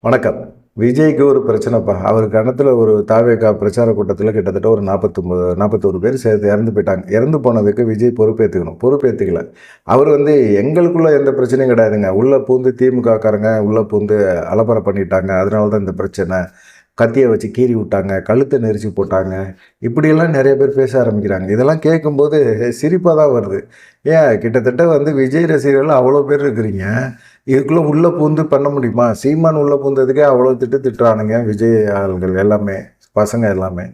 வணக்கம். விஜய்க்கு ஒரு பிரச்சனைப்பா. அவர் கணத்துல ஒரு தாவேகா பிரச்சார கூட்டத்தில கிட்டத்தட்ட ஒரு 41 பேர் சேர்த்து இறந்து போயிட்டாங்க. இறந்து போனதுக்கு விஜய் பொறுப்பேத்துக்கணும். பொறுப்பேத்துக்கல. அவர் எங்களுக்குள்ள எந்த பிரச்சனையும் கிடையாதுங்க. உள்ள பூந்து திமுககாரங்க உள்ள பூந்து அலப்பறை பண்ணிட்டாங்க. அதனால தான் இந்த பிரச்சனை. கத்திய வச்சு கீறி விட்டாங்க. கழுத்த நெரிச்சு போட்டாங்க. இப்படியெல்லாம் நெறைய பேர் பேச ஆரம்பிக்கிறாங்க. இதெல்லாம் கேட்கும்போது சிரிப்பா தான் வருது. ஏன் கிட்டத்தட்ட விஜய் ரசிகர்கள் அவ்வளோ பேர் இருக்கிறீங்க. இதுக்குள்ள உள்ள பூந்து பண்ண முடியுமா? சீமான் உள்ள பூந்ததுக்கே அவ்வளோ திட்டுறானுங்க விஜய் ஆள்கள் எல்லாமே, பசங்க எல்லாமே.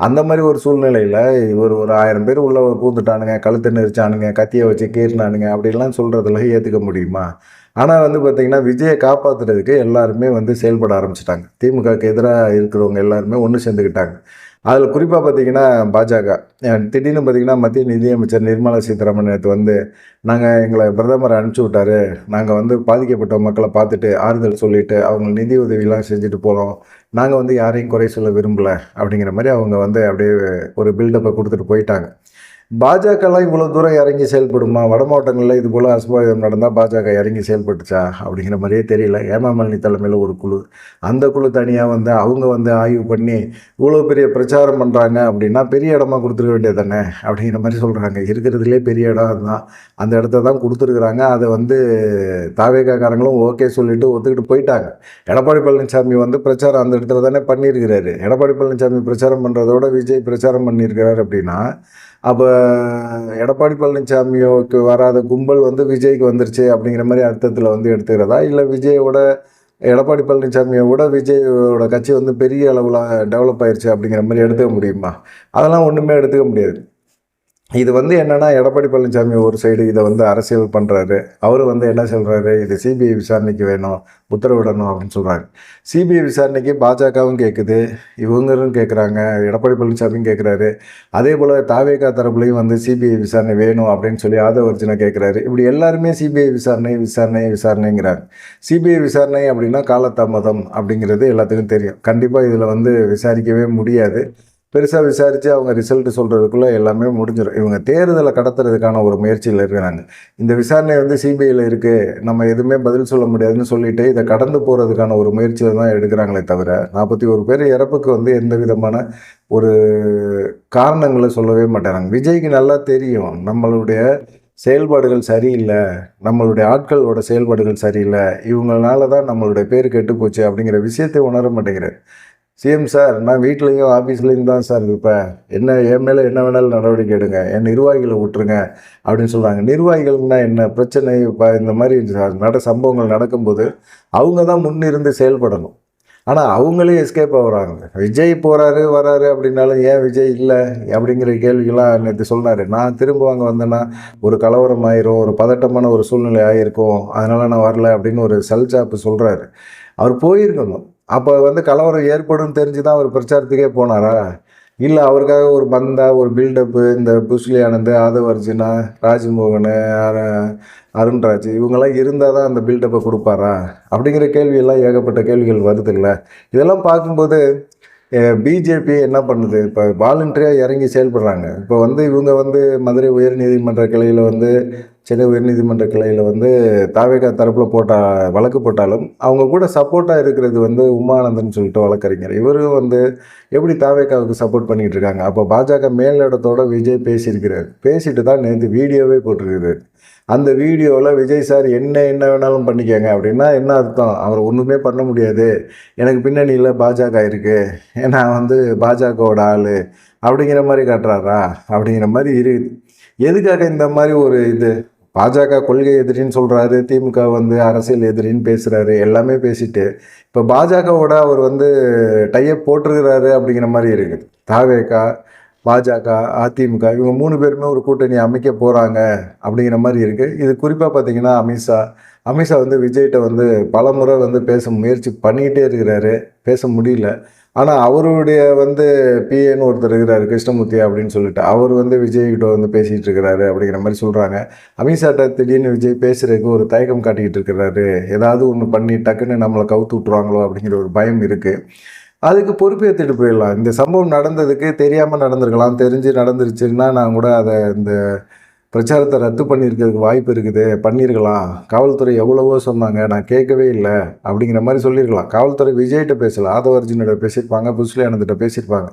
அந்த மாரி ஒரு சூழ்நிலையில இவர் ஒரு 1000 பேர் உள்ள பூந்துட்டானுங்க, கழுத்த நெரிச்சானுங்க, கத்திய வச்சு கீறினானுங்க அப்படிலாம் சொல்றதெல்லாம் ஏத்துக்க முடியுமா? ஆனா பார்த்தீங்கன்னா, விஜய காப்பாத்துறதுக்கு எல்லாருமே செயல்பட ஆரம்பிச்சுட்டாங்க. திமுகவுக்கு எதிரா இருக்கிறவங்க எல்லாருமே ஒண்ணு சேர்ந்துக்கிட்டாங்க. அதில குறிப்பா பார்த்தீங்கன்னா, பாஜக. திடீர்னு பார்த்தீங்கன்னா, மத்திய நிதியமைச்சர் நிர்மலா சீதாராமன் நேத்து நாங்க எங்கள பிரதமர் அனுப்பிச்சு விட்டாரு. நாங்க பாதிக்கப்பட்ட மக்கள பார்த்துட்டு, ஆறுதல் சொல்லிட்டு, அவங்க நிதி உதவிலாம் செஞ்சுட்டு போறோம். நாங்க யாரையும் குறை சொல்ல விரும்பல. அப்படிங்கிற மாரி அவங்க அப்படியே ஒரு பில்டப்ப குடுத்துட்டு போயிட்டாங்க. பாஜகலாம் இவ்வளோ தூரம் இறங்கி செயல்படுமா? வட மாவட்டங்கள்ல இது போல அசம்பாவிதம் நடந்தா பாஜக இறங்கி செயல்பட்டுச்சா? அப்படிங்கிற மாரியே தெரியல. ஹேமாமாலினி தலைமையில ஒரு குழு. அந்த குழு தனியா அவங்க ஆய்வு பண்ணி, இவ்வளோ பெரிய பிரச்சாரம் பண்றாங்க அப்படின்னா, பெரிய இடமா குடுத்துருக்க வேண்டியது தானே! அப்படிங்கிற மாரி சொல்றாங்க. இருக்கிறதுலயே பெரிய இடம் அதுதான். அந்த இடத்த தான் குடுத்துருக்குறாங்க. அத தாவேகாக்காரங்களும் ஓகே சொல்லிட்டு ஒத்துக்கிட்டு போயிட்டாங்க. எடப்பாடி பழனிசாமி பிரச்சாரம் அந்த இடத்துல தானே பண்ணியிருக்கிறாரு. எடப்பாடி பழனிசாமி பிரச்சாரம் பண்றதோட விஜய் பிரச்சாரம் பண்ணியிருக்கிறாரு அப்படின்னா, அப்ப எடப்பாடி பழனிசாமிக்கு வராத கும்பல் விஜய்க்கு வந்துருச்சு அப்படிங்கிற மாரி அர்த்தத்துல எடுத்துக்கிறதா? இல்ல எடப்பாடி பழனிசாமிய விட விஜயோட கட்சி பெரிய அளவுல டெவலப் ஆயிருச்சு அப்படிங்கிற மாரி எடுத்துக்க முடியுமா? அதெல்லாம் ஒண்ணுமே எடுத்துக்க முடியாது. இது என்னன்னா, எடப்பாடி பழனிசாமி ஒரு சைடு இத அரசியல் பண்றாரு. அவரு என்ன சொல்றாரு, இது சிபிஐ விசாரணைக்கு வேணும், உத்தரவிடணும் அப்படின்னு சொல்றாங்க. சிபிஐ விசாரணைக்கு பாஜகவும் கேட்குது, இவங்களும் கேட்குறாங்க, எடப்பாடி பழனிசாமியும் கேட்குறாரு. அதே போல தாவேகா தரப்புலையும் சிபிஐ விசாரணை வேணும் அப்படின்னு சொல்லி ஆதவர்ஜுனா கேட்குறாரு. இப்படி எல்லாருமே சிபிஐ விசாரணைங்கிறாங்க. சிபிஐ விசாரணை அப்படின்னா காலதாமதம் அப்படிங்கிறது எல்லாத்துக்கும் தெரியும். கண்டிப்பா இதுல விசாரிக்கவே முடியாது. பெருசா விசாரிச்சு அவங்க ரிசல்ட் சொல்றதுக்குள்ள எல்லாமே முடிஞ்சிடும். இவங்க தேர்தலை கடத்துறதுக்கான ஒரு முயற்சியில் இருக்கிறாங்க. இந்த விசாரணை சிபிஐல இருக்கு, நம்ம எதுவுமே பதில் சொல்ல முடியாதுன்னு சொல்லிட்டு இதை கடந்து போறதுக்கான ஒரு முயற்சியில தான் எடுக்கிறாங்களே தவிர, 41 பேர் இறப்புக்கு எந்த விதமான ஒரு காரணங்களை சொல்லவே மாட்டாங்க. விஜய்க்கு நல்லா தெரியும் நம்மளுடைய செயல்பாடுகள் சரியில்லை, நம்மளுடைய ஆட்களோட செயல்பாடுகள் சரியில்லை, இவங்களால தான் நம்மளுடைய பேர் கெட்டு போச்சு அப்படிங்கிற விஷயத்தை உணர மாட்டேங்கிறார். சிஎம் சார், நான் வீட்லேயும் ஆஃபீஸ்லேயும் தான் சார் இருப்பேன். என் மேலே என்ன வேணாலும் நடவடிக்கை எடுங்க, என் நிர்வாகிகளை விட்டுருங்க அப்படின்னு சொல்கிறாங்க. நிர்வாகிகள்னா என்ன பிரச்சனை? இப்போ இந்த மாதிரி சம்பவங்கள் நடக்கும்போது அவங்க தான் முன்னிருந்து செயல்படணும். ஆனால் அவங்களே எஸ்கேப் ஆகுறாங்க. விஜய் போகிறாரு வராரு அப்படின்னாலும் ஏன் விஜய் இல்லை அப்படிங்கிற கேள்விகள்லாம் நேற்று சொன்னார். நான் திரும்ப அங்கே வந்தேன்னா ஒரு கலவரம் ஆயிரும், ஒரு பதட்டமான ஒரு சூழ்நிலை ஆகிருக்கும், அதனால் நான் வரல அப்படின்னு ஒரு சல்சாப்பு சொல்கிறாரு. அவர் போயிருக்கணும். அப்போ கலவரம் ஏற்படும் தெரிஞ்சு தான் அவர் பிரச்சாரத்துக்கே போனாரா? இல்லை அவருக்காக ஒரு பந்தா ஒரு பில்டப்பு இந்த புஷ்லி ஆனந்த், ஆதவ் அர்ஜுனா, ராஜ்மோகன், அருண்ராஜ் இவங்கெல்லாம் இருந்தால் தான் அந்த பில்டப்பை கொடுப்பாரா? அப்படிங்கிற கேள்வியெல்லாம் ஏகப்பட்ட கேள்விகள் வருதுல்ல. இதெல்லாம் பார்க்கும்போது பிஜேபி என்ன பண்ணுது? இப்போ வாலண்டரியாக இறங்கி செயல்படுறாங்க. இப்போ இவங்க மதுரை உயர்நீதிமன்ற கிளையில் சென்னை உயர்நீதிமன்ற கிளையில் தாவேகா தரப்பில் வழக்கு போட்டாலும் அவங்க கூட சப்போர்ட்டாக இருக்கிறது உமானந்தன் சொல்லிட்டு வழக்கறிஞர். இவரும் எப்படி தாவேகாவுக்கு சப்போர்ட் பண்ணிகிட்டு இருக்காங்க. அப்போ பாஜக மேலிடத்தோட விஜய் பேசியிருக்கிறார். பேசிட்டு தான் நேற்று வீடியோவே போட்டிருக்கிறார். அந்த வீடியோவில் விஜய் சார் என்ன வேணாலும் பண்ணிக்கங்க அப்படின்னா என்ன அர்த்தம்? அவர் ஒன்றுமே பண்ண முடியாது, எனக்கு பின்னணியில் பாஜக இருக்குது, நான் பாஜகவோட ஆள் அப்படிங்கிற மாதிரி காட்டுறாரா? அப்படிங்கிற மாதிரி இருக்குது. எதுக்காக இந்த மாதிரி ஒரு பாஜக கொள்கை எதிரின்னு சொல்கிறாரு, திமுக அரசியல் எதிரின்னு பேசுகிறாரு, எல்லாமே பேசிட்டு இப்போ பாஜகவோட அவர் டைப் போட்டிருக்கிறாரு அப்படிங்கிற மாதிரி இருக்குது. தாவேகா, பாஜக, அதிமுக இவங்க 3 பேருமே ஒரு கூட்டணி அமைக்க போகிறாங்க அப்படிங்கிற மாதிரி இருக்குது. இது குறிப்பாக பார்த்தீங்கன்னா அமித்ஷா விஜய்கிட்ட பலமுறை பேச முயற்சி பண்ணிக்கிட்டே இருக்கிறாரு, பேச முடியல. ஆனால் அவருடைய பிஏன்னு ஒருத்தர் இருக்கிறாரு கிருஷ்ணமூர்த்தி அப்படின்னு சொல்லிட்டு, அவர் விஜய்கிட்ட பேசிகிட்டு இருக்கிறாரு அப்படிங்கிற மாதிரி சொல்கிறாங்க. அமித்ஷாட்ட திடீர்னு விஜய் பேசுகிறதுக்கு ஒரு தயக்கம் காட்டிக்கிட்டு இருக்கிறாரு. ஏதாவது ஒன்று பண்ணி டக்குன்னு நம்மளை கவுத்து விட்ருவாங்களோ அப்படிங்கிற ஒரு பயம் இருக்குது. அதுக்கு பொறுப்பேற்றுட்டு போயிடலாம். இந்த சம்பவம் நடந்ததுக்கு தெரியாமல் நடந்திருக்கலாம், தெரிஞ்சு நடந்துருச்சுன்னா நான் கூட அதை பிரச்சாரத்தை ரத்து பண்ணியிருக்கிறதுக்கு வாய்ப்பு இருக்குது, பண்ணியிருக்கலாம். காவல்துறை எவ்வளவோ சொன்னாங்க, நான் கேட்கவே இல்லை அப்படிங்கிற மாதிரி சொல்லியிருக்கலாம். காவல்துறை விஜய்கிட்ட பேசலை, ஆதவ அர்ஜுனோட பேசியிருப்பாங்க, புஷ்லி ஆனந்திட்ட பேசியிருப்பாங்க.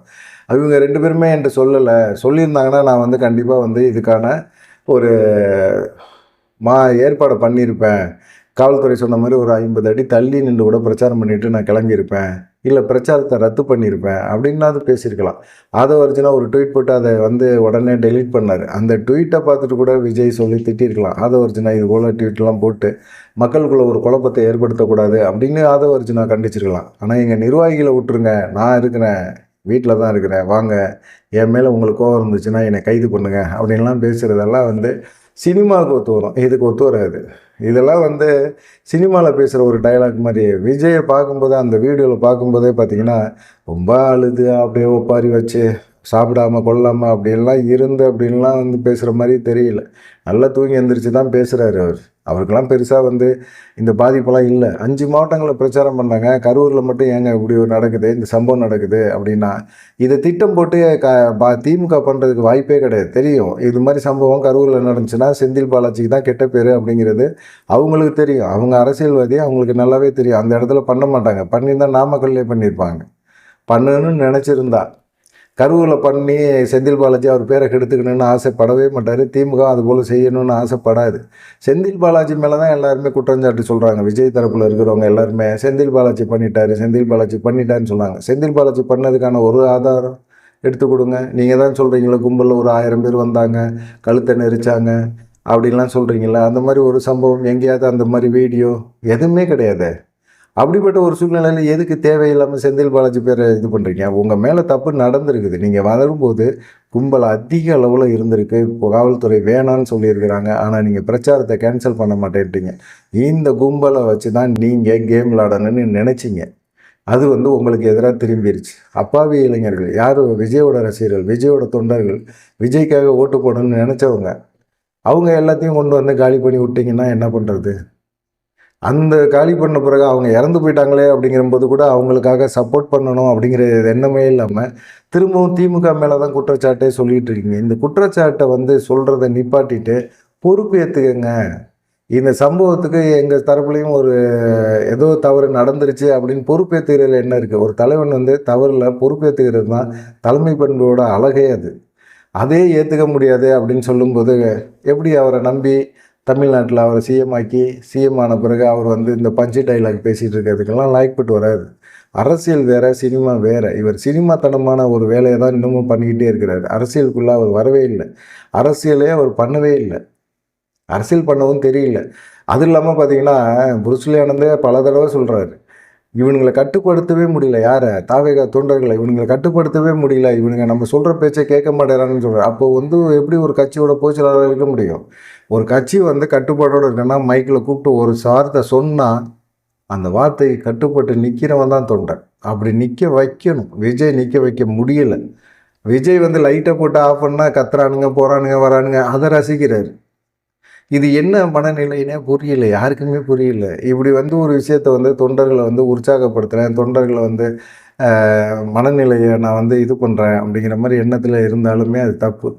அவங்க 2 பேருமே என்கிட்ட சொல்லலை. சொல்லியிருந்தாங்கன்னா நான் வந்து கண்டிப்பாக வந்து இதுக்கான ஒரு ஏற்பாடை பண்ணியிருப்பேன். காவல்துறை சொன்ன மாதிரி ஒரு 50 அடி தள்ளி நின்று கூட பிரச்சாரம் பண்ணிட்டு நான் கிளம்பியிருப்பேன், இல்லை பிரச்சாரத்தை ரத்து பண்ணியிருப்பேன் அப்படின்னாவது பேசியிருக்கலாம். ஆதவ அர்ஜுனா ஒரு ட்வீட் போட்டு அதை வந்து உடனே டெலீட் பண்ணார். அந்த ட்வீட்டை பார்த்துட்டு கூட விஜய் சொல்லி திட்டிருக்கலாம். ஆதவ அர்ஜுனா இது போல் ட்வீட்லாம் போட்டு மக்களுக்குள்ள ஒரு குழப்பத்தை ஏற்படுத்தக்கூடாது அப்படின்னு ஆதவ அர்ஜுனா கண்டிச்சிருக்கலாம். ஆனால் எங்கள் நிர்வாகிகளை விட்டுருங்க, நான் இருக்கிறேன், வீட்டில் தான் இருக்கிறேன், வாங்க, என் மேலே உங்களுக்கு கோவம் இருந்துச்சுன்னா என்னை கைது பண்ணுங்க அப்படின்லாம் பேசுகிறதெல்லாம் வந்து சினிமாவுக்கு ஒத்து வரும், இதுக்கு ஒத்து வராது. இதெல்லாம் வந்து சினிமாவில் பேசுகிற ஒரு டைலாக் மாதிரி. விஜயை பார்க்கும்போது அந்த வீடியோவில் பார்க்கும்போதே பார்த்தீங்கன்னா ரொம்ப அழுது அப்படியே ஒப்பாரி வச்சு சாப்பிடாமல் கொள்ளாமல் அப்படியெல்லாம் இருந்து அப்படின்லாம் வந்து பேசுகிற மாதிரி தெரியல. நல்லா தூங்கி எழுந்திரிச்சு தான் பேசுகிறாரு அவர். அவருக்கெல்லாம் பெருசாக வந்து இந்த பாதிப்பெல்லாம் இல்லை. 5 மாவட்டங்களில் பிரச்சாரம் பண்ணாங்க, கரூரில் மட்டும் ஏங்க இப்படி ஒரு நடக்குது, இந்த சம்பவம் நடக்குது அப்படின்னா இதை திட்டம் போட்டு திமுக பண்ணுறதுக்கு வாய்ப்பே கிடையாது. தெரியும் இது மாதிரி சம்பவம் கரூரில் நடந்துச்சுன்னா செந்தில் பாலாஜிக்கு தான் கெட்ட பேர் அப்படிங்கிறது அவங்களுக்கு தெரியும். அவங்க அரசியல்வாதி, அவங்களுக்கு நல்லாவே தெரியும். அந்த இடத்துல பண்ண மாட்டாங்க. பண்ணியிருந்தால் நாமக்கல்லே பண்ணியிருப்பாங்க. பண்ணணும்னு நினச்சிருந்தா. கரூரில் பண்ணி செந்தில் பாலாஜி அவர் பேரை கெடுத்துக்கணும்னு ஆசைப்படவே மாட்டார். திமுக அதுபோல் செய்யணும்னு ஆசைப்படாது. செந்தில் பாலாஜி மேலே தான் எல்லாருமே குற்றஞ்சாட்டு சொல்கிறாங்க. விஜய் தரப்பில் இருக்கிறவங்க எல்லாருமே செந்தில் பாலாஜி பண்ணிட்டாரு, செந்தில் பாலாஜி பண்ணிட்டாருன்னு சொன்னாங்க. செந்தில் பாலாஜி பண்ணதுக்கான ஒரு ஆதாரம் எடுத்து கொடுங்க. நீங்கள் தான் சொல்கிறீங்களா கும்பலில் ஒரு 1000 பேர் வந்தாங்க, கழுத்தை நெரிச்சாங்க அப்படின்லாம் சொல்கிறீங்களா? அந்த மாதிரி ஒரு சம்பவம் எங்கேயாவது அந்த மாதிரி வீடியோ எதுவுமே கிடையாது. அப்படிப்பட்ட ஒரு சூழ்நிலையில் எதுக்கு தேவையில்லாமல் செந்தில் பாலாஜி பேரை இது பண்ணுறீங்க? உங்கள் மேலே தப்பு நடந்திருக்குது. நீங்கள் வரும்போது கும்பல் அதிக அளவில் இருந்திருக்கு. இப்போ காவல்துறை வேணான்னு சொல்லியிருக்கிறாங்க. ஆனால் நீங்கள் பிரச்சாரத்தை கேன்சல் பண்ண மாட்டேன்ட்டீங்க. இந்த கும்பலை வச்சு தான் நீங்கள் கேம் விளாடணும்னு நினச்சிங்க. அது வந்து உங்களுக்கு எதிராக திரும்பிடுச்சு. அப்பாவி இளைஞர்கள், யார் விஜயோட ரசிகர்கள், விஜயோட தொண்டர்கள், விஜய்க்காக ஓட்டு போடணும்னு நினச்சவங்க, அவங்க எல்லாத்தையும் கொண்டு வந்து காலி பண்ணி விட்டிங்கன்னா என்ன பண்ணுறது? அந்த காலி பண்ண பிறகு அவங்க இறந்து போயிட்டாங்களே அப்படிங்கிறபோது கூட அவங்களுக்காக சப்போர்ட் பண்ணணும் அப்படிங்கிற எண்ணமே இல்லாமல் திரும்பவும் திமுக மேலே தான் குற்றச்சாட்டே சொல்லிகிட்டு இருக்கீங்க. இந்த குற்றச்சாட்டை வந்து சொல்கிறத நிப்பாட்டிட்டு பொறுப்பு ஏற்றுக்கங்க. இந்த சம்பவத்துக்கு எங்கள் தரப்புலையும் ஒரு ஏதோ தவறு நடந்துருச்சு அப்படின்னு பொறுப்பேற்றுக்கிறதுல என்ன இருக்குது? ஒரு தலைவன் வந்து தவறில் பொறுப்பேற்றுக்கிறது தான் தலைமை பண்போட அழகே. அதே ஏற்றுக்க முடியாது அப்படின்னு சொல்லும்போது எப்படி அவரை நம்பி தமிழ்நாட்டில் அவரை சிஎம் ஆன பிறகு அவர் வந்து இந்த பஞ்சு டைலாக் பேசிகிட்டு இருக்கிறதுக்கெல்லாம் லாய்க்பட்டு வராது. அரசியல் வேறு, சினிமா வேறு. இவர் சினிமாத்தனமான ஒரு வேலையை தான் இன்னமும் பண்ணிக்கிட்டே இருக்கிறார். அரசியலுக்குள்ளே அவர் வரவே இல்லை. அரசியலே அவர் பண்ணவே இல்லை. அரசியல் பண்ணவும் தெரியல. அது இல்லாமல் பார்த்தீங்கன்னா புருஸ்லி ஆனந்தே பல தடவை சொல்கிறாரு, இவனுங்களை கட்டுப்படுத்தவே முடியல. யாரை? தாவேகா தொண்டர்களை இவனுங்களை கட்டுப்படுத்தவே முடியல. இவனுங்க நம்ம சொல்கிற பேச்சை கேட்க மாட்டேறான்னு சொல்கிறார். அப்போ வந்து எப்படி ஒரு கட்சியோட பொதுச்செயலாளர் இருக்க முடியும்? ஒரு கட்சி வந்து கட்டுப்பாடோடு இருக்குன்னா மைக்கில் கூப்பிட்டு ஒரு வார்த்தை சொன்னால் அந்த வார்த்தையை கட்டுப்பட்டு நிற்கிறவன் தான் தொண்டர். அப்படி நிற்க வைக்கணும். விஜய் நிற்க வைக்க முடியலை. விஜய் வந்து லைட்டை போட்டு ஆஃப் பண்ணால் கத்துறானுங்க, போகிறானுங்க, வரானுங்க, அதை ரசிக்கிறார். இது என்ன மனநிலைன்னே புரியல, யாருக்குமே புரியல. இப்படி வந்து ஒரு விஷயத்தை வந்து தொண்டர்களை வந்து உற்சாகப்படுத்துகிறேன், தொண்டர்களை வந்து மனநிலையை நான் வந்து இது பண்ணுறேன் அப்படிங்கிற மாதிரி எண்ணத்தில் இருந்தாலுமே அது தப்பு.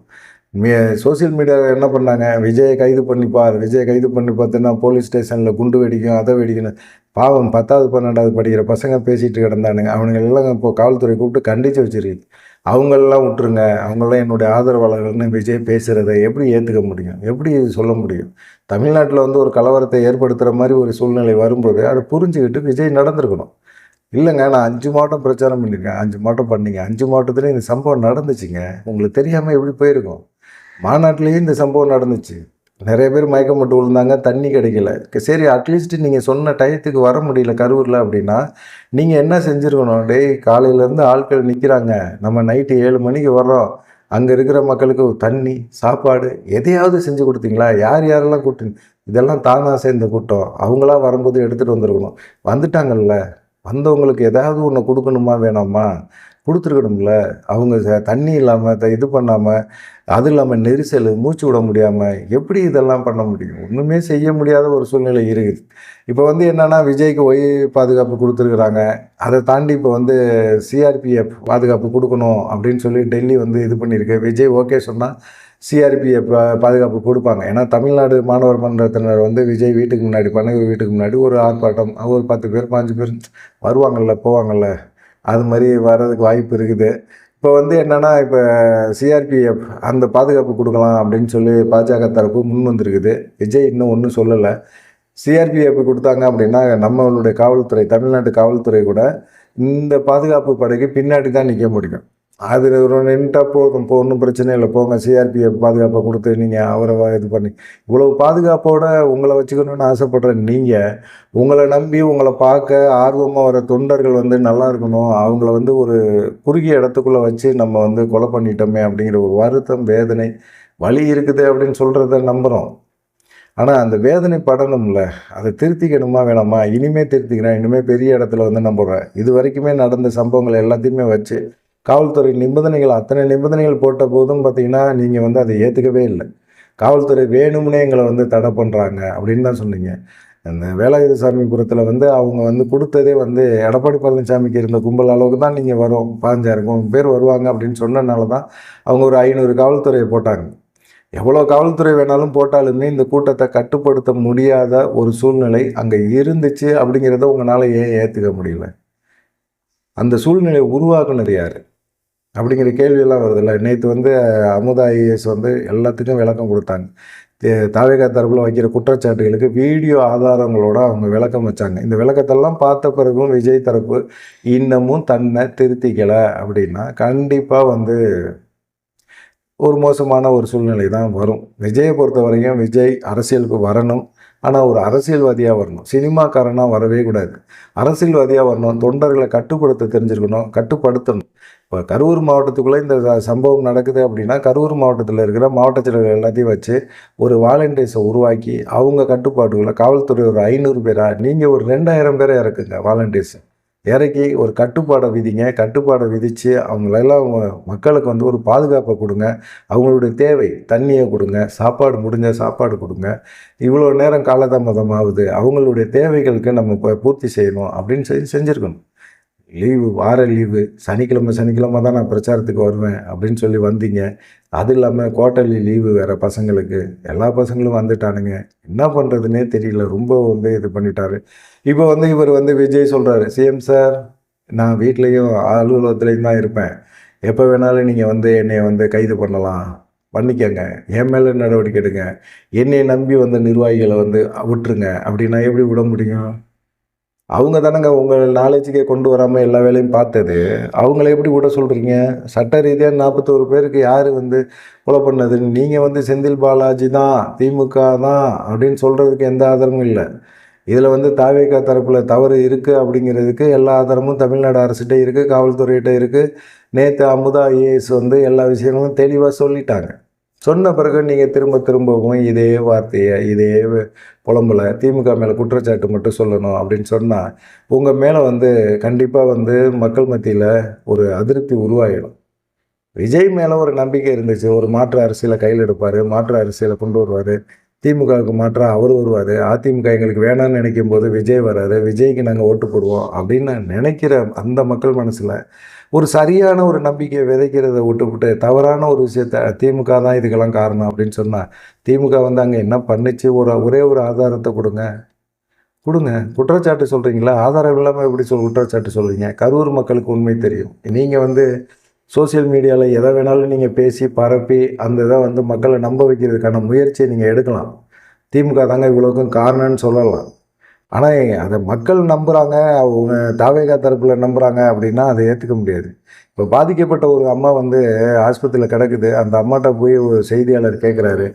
சோசியல் மீடியாவில் என்ன பண்ணாங்க? விஜயை கைது பண்ணிப்பார், விஜயை கைது பண்ணி பார்த்தீங்கன்னா போலீஸ் ஸ்டேஷனில் குண்டு வெடிக்கும், அதை வெடிக்கணும். பாவம் 10வது 12வது படிக்கிற பசங்க பேசிகிட்டு கிடந்தானுங்க. அவனுங்க எல்லாம் இப்போ காவல்துறை கூப்பிட்டு கண்டித்து வச்சிருக்கு. அவங்களெல்லாம் விட்டுருங்க, அவங்களாம் என்னுடைய ஆதரவாளர்கள்னு விஜய் பேசுகிறத எப்படி ஏற்றுக்க முடியும்? எப்படி சொல்ல முடியும்? தமிழ்நாட்டில் வந்து ஒரு கலவரத்தை ஏற்படுத்துகிற மாதிரி ஒரு சூழ்நிலை வரும்போது அதை புரிஞ்சுக்கிட்டு விஜய் நடந்திருக்கணும். இல்லைங்க, நான் 5 மாவட்டம் பிரச்சாரம் பண்ணியிருக்கேன், 5 மாவட்டம் பண்ணீங்க, 5 மாவட்டத்துலேயும் இந்த சம்பவம் நடந்துச்சுங்க, உங்களுக்கு தெரியாமல் எப்படி போயிருக்கும்? மாநாட்டிலேயும் இந்த சம்பவம் நடந்துச்சு. நிறைய பேர் மயக்கம் போட்டு விழுந்தாங்க, தண்ணி கிடைக்கல. சரி, அட்லீஸ்ட் நீங்கள் சொன்ன டயத்துக்கு வர முடியல கரூரில் அப்படின்னா நீங்கள் என்ன செஞ்சுருக்கணும்? டேய், காலையிலேருந்து ஆட்கள் நிற்கிறாங்க, நம்ம நைட்டு 7 மணிக்கு வர்றோம், அங்கே இருக்கிற மக்களுக்கு தண்ணி, சாப்பாடு எதையாவது செஞ்சு கொடுத்தீங்களா? யாரெல்லாம் கூட்டு? இதெல்லாம் தானாக சேர்ந்த கூட்டம். அவங்களாம் வரும்போது எடுத்துகிட்டு வந்துருக்கணும். வந்துட்டாங்கல்ல, வந்தவங்களுக்கு ஏதாவது ஒன்று கொடுக்கணுமா வேணாமா? கொடுத்துருக்கணும்ல. அவங்க தண்ணி இல்லாமல் இது பண்ணாமல், அது இல்லாமல் நெரிசல், மூச்சு விட முடியாமல் எப்படி இதெல்லாம் பண்ண முடியும்? ஒன்றுமே செய்ய முடியாத ஒரு சூழ்நிலை இருக்குது. இப்போ வந்து என்னென்னா விஜய்க்கு பாதுகாப்பு கொடுத்துருக்குறாங்க. அதை தாண்டி இப்போ வந்து சிஆர்பிஎஃப் பாதுகாப்பு கொடுக்கணும் அப்படின்னு சொல்லி டெல்லி வந்து இது பண்ணியிருக்கு. விஜய் ஓகே சொன்னால் சிஆர்பிஎஃப் பாதுகாப்பு கொடுப்பாங்க. ஏன்னா தமிழ்நாடு மாணவர் மன்றத்தினர் வந்து விஜய் வீட்டுக்கு முன்னாடி பண்ணையூர் வீட்டுக்கு முன்னாடி ஒரு ஆர்ப்பாட்டம், ஒரு 10 பேர் 15 பேர் வருவாங்கள்ல போவாங்கள்ல, அது மாதிரி வர்றதுக்கு வாய்ப்பு இருக்குது. இப்போ வந்து என்னென்னா, இப்போ சிஆர்பிஎஃப் அந்த பாதுகாப்பு கொடுக்கலாம் அப்படின்னு சொல்லி பாஜக தரப்பு முன் வந்திருக்குது. விஜய் இன்னும் ஒன்றும் சொல்லலை. சிஆர்பிஎஃப் கொடுத்தாங்க அப்படின்னா நம்மளுடைய காவல்துறை, தமிழ்நாட்டு காவல்துறை கூட இந்த பாதுகாப்பு படைக்கு பின்னாடி தான் நிற்க முடியும். அது ஒரு நின்றுட்டா போதும், இப்போ ஒன்றும் பிரச்சனை இல்லை, போங்க சிஆர்பிஎஃப் பாதுகாப்பை கொடுத்து நீங்கள் அவரை இது பண்ணி இவ்வளவு பாதுகாப்போடு உங்களை வச்சுக்கணும்னு ஆசைப்படுற நீங்கள், உங்களை நம்பி உங்களை பார்க்க ஆர்வமாக வர தொண்டர்கள் வந்து நல்லா இருக்கணும், அவங்கள வந்து ஒரு குறுகிய இடத்துக்குள்ளே வச்சு நம்ம வந்து கொலை பண்ணிட்டோமே அப்படிங்கிற ஒரு வருத்தம், வேதனை, வலி இருக்குது அப்படின்னு சொல்கிறத நம்புகிறோம். ஆனால் அந்த வேதனை படணும்ல, அதை திருத்திக்கணுமா வேணாமா? இனிமேல் திருத்திக்கிறேன், இனிமேல் பெரிய இடத்துல வந்து நம்புகிறேன். இது வரைக்குமே நடந்த சம்பவங்கள் எல்லாத்தையுமே வச்சு காவல்துறை நிபந்தனைகள், அத்தனை நிபந்தனைகள் போட்ட போதும் பார்த்தீங்கன்னா நீங்கள் வந்து அதை ஏற்றுக்கவே இல்லை. காவல்துறை வேணும்னே எங்களை வந்து தடை பண்ணுறாங்க அப்படின்னு தான் சொன்னீங்க. அந்த வேலாயுதசாமிபுரத்தில் வந்து அவங்க வந்து கொடுத்ததே வந்து எடப்பாடி பழனிசாமிக்கு இருந்த கும்பல் அளவுக்கு தான் நீங்கள் வரும், 15,000 பேர் வருவாங்க அப்படின்னு சொன்னனால தான் அவங்க ஒரு 500 காவல்துறையை போட்டாங்க. எவ்வளோ காவல்துறை வேணாலும் போட்டாலுமே இந்த கூட்டத்தை கட்டுப்படுத்த முடியாத ஒரு சூழ்நிலை அங்கே இருந்துச்சு அப்படிங்கிறத உங்களால் ஏன் ஏற்றுக்க முடியல? அந்த சூழ்நிலையை உருவாக்குனது யார் அப்படிங்கிற கேள்வியெல்லாம் வருதில்ல. நேற்று வந்து அமுதா ஐஏஎஸ் வந்து எல்லாத்துக்கும் விளக்கம் கொடுத்தாங்க. தாவேகா தரப்பில் வைக்கிற குற்றச்சாட்டுகளுக்கு வீடியோ ஆதாரங்களோடு அவங்க விளக்கம் வச்சாங்க. இந்த விளக்கத்தெல்லாம் பார்த்த பிறகும் விஜய் தரப்பு இன்னமும் தன்னை திருத்திக்கலை அப்படின்னா கண்டிப்பாக வந்து ஒரு மோசமான ஒரு சூழ்நிலை தான் வரும். விஜயை பொறுத்த வரைக்கும் விஜய் அரசியலுக்கு வரணும், ஆனால் ஒரு அரசியல்வாதியாக வரணும், சினிமாக்காரனாக வரவே கூடாது. அரசியல்வாதியாக வரணும், தொண்டர்களை கட்டுப்படுத்த தெரிஞ்சிருக்கணும், கட்டுப்படுத்தணும். இப்போ கரூர் மாவட்டத்துக்குள்ளே இந்த சம்பவம் நடக்குது அப்படின்னா கரூர் மாவட்டத்தில் இருக்கிற மாவட்ட செயலர்கள் எல்லாத்தையும் வச்சு ஒரு வாலண்டியர்ஸை உருவாக்கி அவங்க கட்டுப்பாட்டுக்குள்ளே காவல்துறை ஒரு 500 பேரா, நீங்கள் ஒரு 2000 பேரை இறக்குங்க வாலண்டியர்ஸ் இறக்கி ஒரு கட்டுப்பாடை விதிங்க. கட்டுப்பாடை விதித்து அவங்களெல்லாம் மக்களுக்கு வந்து ஒரு பாதுகாப்பை கொடுங்க. அவங்களுடைய தேவை தண்ணியை கொடுங்க, சாப்பாடு முடிஞ்ச சாப்பாடு கொடுங்க. இவ்வளோ நேரம் காலதாமதம் ஆகுது, அவங்களுடைய தேவைகளுக்கு நம்ம இப்போ பூர்த்தி செய்யணும் அப்படின்னு செஞ்சுருக்கணும். லீவு, வார லீவு, சனிக்கிழமை தான் நான் பிரச்சாரத்துக்கு வருவேன் அப்படின்னு சொல்லி வந்தீங்க. அது இல்லாமல் குவார்ட்டர்லி லீவு வேறு பசங்களுக்கு, எல்லா பசங்களும் வந்துட்டானுங்க. என்ன பண்ணுறதுனே தெரியல, ரொம்ப வந்து இது பண்ணிட்டாரு. இப்போ வந்து இவர் வந்து விஜய் சொல்கிறாரு, சிஎம் சார் நான் வீட்லேயும் அலுவலகத்துலேயும் தான் இருப்பேன், எப்போ வேணாலும் நீங்கள் வந்து என்னை வந்து கைது பண்ணலாம், பண்ணிக்கங்க, என் மேலே நடவடிக்கை எடுங்க, என்னை நம்பி வந்த நிர்வாகிகளை வந்து விட்டுருங்க. அப்படின்னா எப்படி விட முடியும்? அவங்க தானங்க உங்கள் நாலேஜுக்கே கொண்டு வராமல் எல்லா வேலையும் பார்த்தது. அவங்கள எப்படி விட சொல்கிறீங்க? சட்ட ரீதியாக 41 பேருக்கு யார் வந்து கொலை பண்ணதுன்னு நீங்கள் வந்து செந்தில் பாலாஜி தான், திமுக தான் அப்படின்னு சொல்கிறதுக்கு எந்த ஆதாரமும் இல்லை. இதில் வந்து தாவேகா தரப்பில் தவறு இருக்குது அப்படிங்கிறதுக்கு எல்லா ஆதாரமும் தமிழ்நாடு அரசுகிட்ட இருக்குது, காவல்துறையிட்ட இருக்குது. நேற்று அமுதா ஐஏஎஸ் வந்து எல்லா விஷயங்களும் தெளிவாக சொல்லிட்டாங்க. சொன்ன பிறகு நீங்கள் திரும்பவும் இதே வார்த்தையை, இதே புலம்பலை, திமுக மேலே குற்றச்சாட்டு மட்டும் சொல்லணும் அப்படின்னு சொன்னால் உங்கள் மேலே வந்து கண்டிப்பாக வந்து மக்கள் மத்தியில் ஒரு அதிருப்தி உருவாகிடும். விஜய் மேலே ஒரு நம்பிக்கை இருந்துச்சு, ஒரு மாற்று அரசியலை கையில் எடுப்பார், மாற்று அரசியலை கொண்டு வருவார், திமுகவுக்கு மாற்றாக அவர் வருவார், அதிமுக எங்களுக்கு வேணான்னு நினைக்கும் போது விஜய் வர்றாரு, விஜய்க்கு நாங்கள் ஓட்டு போடுவோம் அப்படின்னு நினைக்கிற அந்த மக்கள் மனசில் ஒரு சரியான ஒரு நம்பிக்கையை விதைக்கிறத விட்டுவிட்டு தவறான ஒரு விஷயத்த திமுக தான் இதுக்கெல்லாம் காரணம் அப்படின்னு சொன்னால் திமுக வந்து அங்கே என்ன பண்ணிச்சு, ஒரே ஒரு ஆதாரத்தை கொடுங்க. குற்றச்சாட்டு சொல்கிறீங்களா? ஆதாரம் இல்லாமல் எப்படி குற்றச்சாட்டு சொல்கிறீங்க? கரூர் மக்களுக்கு உண்மை தெரியும். நீங்கள் வந்து சோசியல் மீடியாவில் எதை வேணாலும் நீங்கள் பேசி பரப்பி அந்த இதை வந்து மக்களை நம்ப வைக்கிறதுக்கான முயற்சியை நீங்கள் எடுக்கலாம். திமுக தாங்க இவ்வளோக்கும் காரணம்னு சொல்லலாம். ஆனால் அதை மக்கள் நம்புகிறாங்க, அவங்க தாவேகா தரப்பில் நம்புகிறாங்க அப்படின்னா அதை ஏற்றுக்க முடியாது. இப்போ பாதிக்கப்பட்ட ஒரு அம்மா வந்து ஆஸ்பத்திரியில் கிடக்குது. அந்த அம்மாட்ட போய் ஒரு செய்தியாளர் கேட்குறாரு,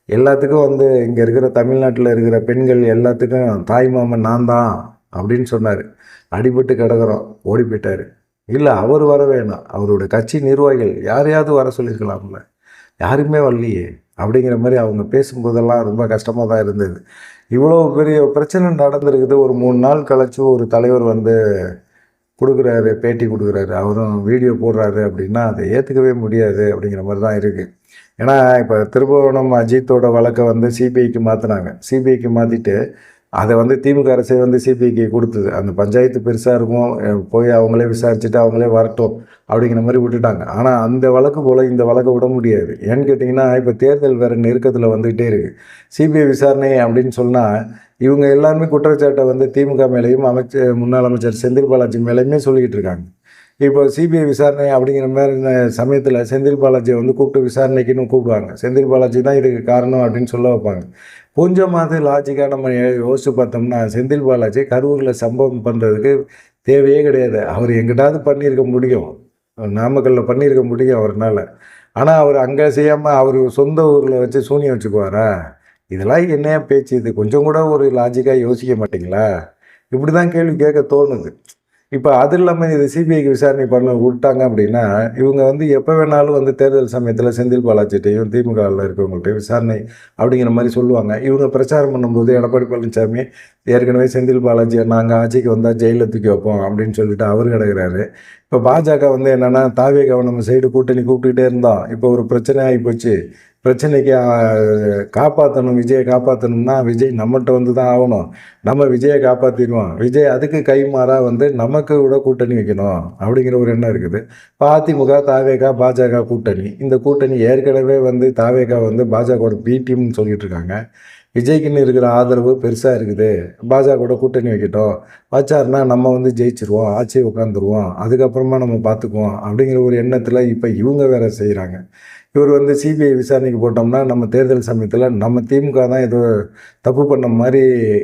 எல்லாத்துக்கும் வந்து இங்கே இருக்கிற தமிழ்நாட்டில் இருக்கிற பெண்கள் எல்லாத்துக்கும் தாய் மாமன் நான் தான் அப்படின்னு சொன்னார். அடிபட்டு கிடக்கிறோம், ஓடி போயிட்டார். இல்லை அவர் வர வேணாம், அவரோட கட்சி நிர்வாகிகள் யாரையாவது வர சொல்லியிருக்கலாம்ல, யாருமே வரலையே அப்படிங்கிற மாதிரி அவங்க பேசும்போதெல்லாம் ரொம்ப கஷ்டமாக தான் இருந்தது. இவ்வளோ பெரிய பிரச்சனை நடந்திருக்குது. ஒரு 3 நாள் கழிச்சு ஒரு தலைவர் வந்து கொடுக்குறாரு, பேட்டி கொடுக்குறாரு, அவரும் வீடியோ போடுறாரு அப்படின்னா அதை ஏற்றுக்கவே முடியாது அப்படிங்கிற மாதிரி தான் இருக்குது. ஏன்னா இப்போ திருபுவனம் அஜித்தோட வழக்கை வந்து சிபிஐக்கு மாற்றினாங்க. சிபிஐக்கு மாற்றிட்டு அதை வந்து திமுக அரசே வந்து சிபிஐக்கு கொடுத்தது. அந்த பஞ்சாயத்து பெருசாக இருக்கும், போய் அவங்களே விசாரிச்சுட்டு அவங்களே வரட்டும் அப்படிங்கிற மாதிரி விட்டுட்டாங்க. ஆனால் அந்த வழக்கு போல் இந்த வழக்கை விட முடியாது. ஏன்னு கேட்டிங்கன்னா, இப்போ தேர்தல் வேறு நெருக்கத்தில் வந்துகிட்டே இருக்குது. சிபிஐ விசாரணை அப்படின்னு சொன்னால் இவங்க எல்லாருமே குற்றச்சாட்டை வந்து திமுக மேலேயும் முன்னாள் அமைச்சர் செந்தில் பாலாஜி மேலேயுமே சொல்லிக்கிட்டு இருக்காங்க. இப்போ சிபிஐ விசாரணை அப்படிங்கிற மாதிரி சமயத்தில் செந்தில் பாலாஜியை வந்து கூப்பிட்டு விசாரணைக்குன்னு கூப்பிடுவாங்க. செந்தில் பாலாஜி தான் இதுக்கு காரணம் அப்படின்னு சொல்ல வைப்பாங்க. கொஞ்சமாவது லாஜிக்காக நம்ம யோசிச்சு பார்த்தோம்னா, செந்தில் பாலாஜி கரூரில் சம்பவம் பண்ணுறதுக்கு தேவையே கிடையாது. அவர் எங்கிட்டாவது பண்ணியிருக்க முடியும், நாமக்கல்லில் பண்ணியிருக்க முடியும் அவர்னால. ஆனால் அவர் அங்கே செய்யாமல் அவர் சொந்த ஊரில் வச்சு சூனியம் வச்சுக்குவாரா? இதெல்லாம் என்னையா பேச்சு? இது கொஞ்சம் கூட ஒரு லாஜிக்காக யோசிக்க மாட்டிங்களா? இப்படி தான் கேள்வி கேட்க தோணுது. இப்போ அது இல்லாமல் இது சிபிஐக்கு விசாரணை பண்ண விட்டாங்க அப்படின்னா, இவங்க வந்து எப்போ வேணாலும் வந்து தேர்தல் சமயத்தில் செந்தில் பாலாஜிட்டையும் திமுகவில் இருக்கவங்கள்ட்டையும் விசாரணை அப்படிங்கிற மாதிரி சொல்லுவாங்க. இவங்க பிரச்சாரம் பண்ணும்போது எடப்பாடி பழனிசாமி ஏற்கனவே செந்தில் பாலாஜியை நாங்கள் ஆட்சிக்கு வந்தால் ஜெயிலில் தூக்கி வைப்போம் அப்படின்னு சொல்லிட்டு அவர் கிடக்கிறாரு. இப்போ பாஜக வந்து என்னென்னா, தாவேக நம்ம சைடு கூட்டணி கூப்பிட்டுக்கிட்டே இருந்தோம். இப்போ ஒரு பிரச்சனை ஆகி போச்சு. பிரச்சனைக்கு காப்பாற்றணும், விஜயை காப்பாற்றணும்னா விஜய் நம்மகிட்ட வந்து தான் ஆகணும். நம்ம விஜயை காப்பாற்றிடுவோம். விஜய் அதுக்கு கைமாறாக வந்து நமக்கு கூட கூட்டணி வைக்கணும் அப்படிங்கிற ஒரு எண்ணம் இருக்குது. அதிமுக, தாவேகா, பாஜக கூட்டணி. இந்த கூட்டணி ஏற்கனவே வந்து தாவேகா வந்து பாஜகவோட பி டீம்னு சொல்லிட்டு இருக்காங்க. விஜய்க்குன்னு இருக்கிற ஆதரவு பெருசாக இருக்குது. பாஜகவோட கூட்டணி வைக்கட்டும், வச்சாருன்னா நம்ம வந்து ஜெயிச்சிருவோம், ஆட்சியை உட்காந்துருவோம், அதுக்கப்புறமா நம்ம பார்த்துக்குவோம் அப்படிங்கிற ஒரு எண்ணத்தில் இப்போ இவங்க வேறு செய்கிறாங்க. இவர் வந்து சிபிஐ விசாரணைக்கு போட்டோம்னா நம்ம தேர்தல் சமயத்தில் நம்ம திமுக தான் ஏதோ தப்பு பண்ண மாதிரி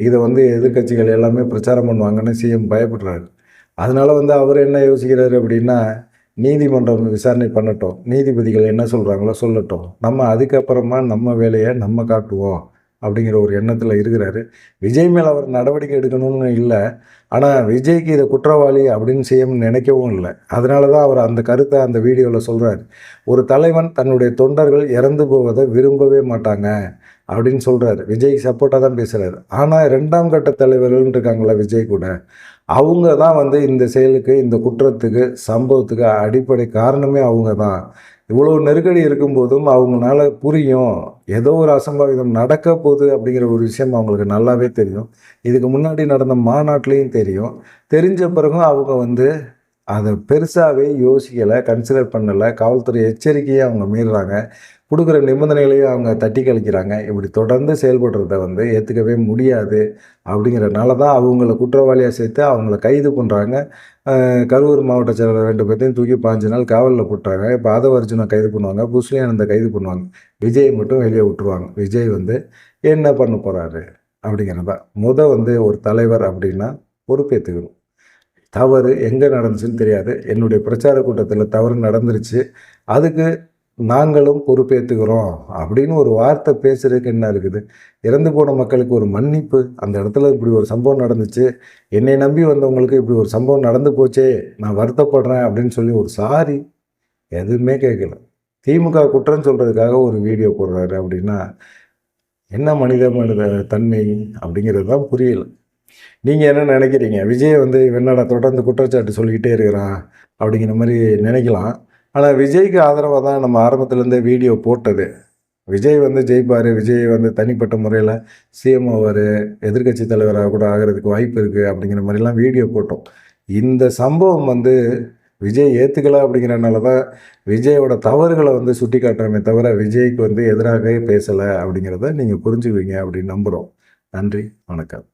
இதை வந்து எதிர்கட்சிகள் எல்லாமே பிரச்சாரம் பண்ணுவாங்கன்னு சிஎம் பயப்படுறாரு. அதனால் வந்து அவர் என்ன யோசிக்கிறாரு அப்படின்னா, நீதிமன்றம் விசாரணை பண்ணட்டும், நீதிபதிகள் என்ன சொல்கிறாங்களோ சொல்லட்டும், நம்ம அதுக்கப்புறமா நம்ம வேலையை நம்ம காட்டுவோம் அப்படிங்கிற ஒரு எண்ணத்தில் இருக்கிறாரு. விஜய் மேலே அவர் நடவடிக்கை எடுக்கணும்னு இல்லை, ஆனால் விஜய்க்கு இதை குற்றவாளி அப்படின்னு செய்யணும்னு நினைக்கவும் இல்லை. அதனால தான் அவர் அந்த கருத்தை அந்த வீடியோவில் சொல்கிறார். ஒரு தலைவன் தன்னுடைய தொண்டர்கள் இறந்து போவதை விரும்பவே மாட்டாங்க அப்படின்னு சொல்கிறாரு. விஜய்க்கு சப்போர்ட்டாக தான் பேசுகிறாரு. ஆனால் 2ஆம் கட்ட தலைவர்கள்னு இருக்காங்களா விஜய் கூட, அவங்க தான் வந்து இந்த செயலுக்கு, இந்த குற்றத்துக்கு, சம்பவத்துக்கு அடிப்படை காரணமே அவங்க தான். இவ்வளோ நெருக்கடி இருக்கும்போதும் அவங்களால புரியும், ஏதோ ஒரு அசம்பாவிதம் நடக்க போகுது அப்படிங்கிற ஒரு விஷயம் அவங்களுக்கு நல்லாவே தெரியும். இதுக்கு முன்னாடி நடந்த மாநாட்டிலையும் தெரியும். தெரிஞ்ச பிறகும் அவங்க வந்து அதை பெருசாகவே யோசிக்கலை, கன்சிடர் பண்ணலை. காவல்துறை எச்சரிக்கையை அவங்க மீறுறாங்க. கொடுக்குற நிபந்தனைகளையும் அவங்க தட்டி கழிக்கிறாங்க. இப்படி தொடர்ந்து செயல்படுறத வந்து ஏற்றுக்கவே முடியாது. அப்படிங்கிறனால தான் அவங்கள குற்றவாளியாக சேர்த்து அவங்கள கைது பண்ணுறாங்க. கரூர் மாவட்ட செயலர் 2 பேர்த்தையும் தூக்கி 5 நாள் காவலில் போட்டாங்க. இப்போ ஆதவர்ஜுனை கைது பண்ணுவாங்க, புஸ்லி ஆனந்தை கைது பண்ணுவாங்க. விஜய் மட்டும் வெளியே விட்டுருவாங்க. விஜய் வந்து என்ன பண்ண போகிறாரு அப்படிங்கிறதா. வந்து ஒரு தலைவர் அப்படின்னா பொறுப்பேற்றுக்கணும். தவறு எங்கே நடந்துச்சுன்னு தெரியாது. என்னுடைய பிரச்சார கூட்டத்தில் தவறு நடந்துருச்சு, அதுக்கு நாங்களும் பொறுப்பேற்றுக்கிறோம் அப்படின்னு ஒரு வார்த்தை பேசுறதுக்கு என்ன இருக்குது? இறந்து போன மக்களுக்கு ஒரு மன்னிப்பு, அந்த இடத்துல இப்படி ஒரு சம்பவம் நடந்துச்சு, என்னை நம்பி வந்தவங்களுக்கு இப்படி ஒரு சம்பவம் நடந்து போச்சே, நான் வருத்தப்படுறேன் அப்படின்னு சொல்லி ஒரு சாரி எதுவுமே கேட்கல. திமுக குற்றம் சொல்கிறதுக்காக ஒரு வீடியோ போடுறாரு அப்படின்னா என்ன மனித தன்மை அப்படிங்கிறது தான் புரியல. நீங்கள் என்ன நினைக்கிறீங்க? விஜய் வந்து என்னடா தொடர்ந்து குற்றச்சாட்டு சொல்லிக்கிட்டே இருக்கிறான் அப்படிங்கிற மாதிரி நினைக்கலாம். ஆனால் விஜய்க்கு ஆதரவாக தான் நம்ம ஆரம்பத்துலேருந்தே வீடியோ போட்டது. விஜய் வந்து ஜெயிப்பார், விஜய் வந்து தனிப்பட்ட முறையில் சிஎம் ஆவார், எதிர்கட்சி தலைவராக கூட ஆகிறதுக்கு வாய்ப்பு இருக்குது அப்படிங்கிற மாதிரிலாம் வீடியோ போட்டோம். இந்த சம்பவம் வந்து விஜய் ஏற்றுக்கலை அப்படிங்கிறனால தான் விஜயோட தவறுகளை வந்து சுட்டி காட்டுறமே தவிர விஜய்க்கு வந்து எதிராகவே பேசலை அப்படிங்கிறத நீங்கள் புரிஞ்சுக்குவீங்க அப்படின்னு நம்புகிறோம். நன்றி, வணக்கம்.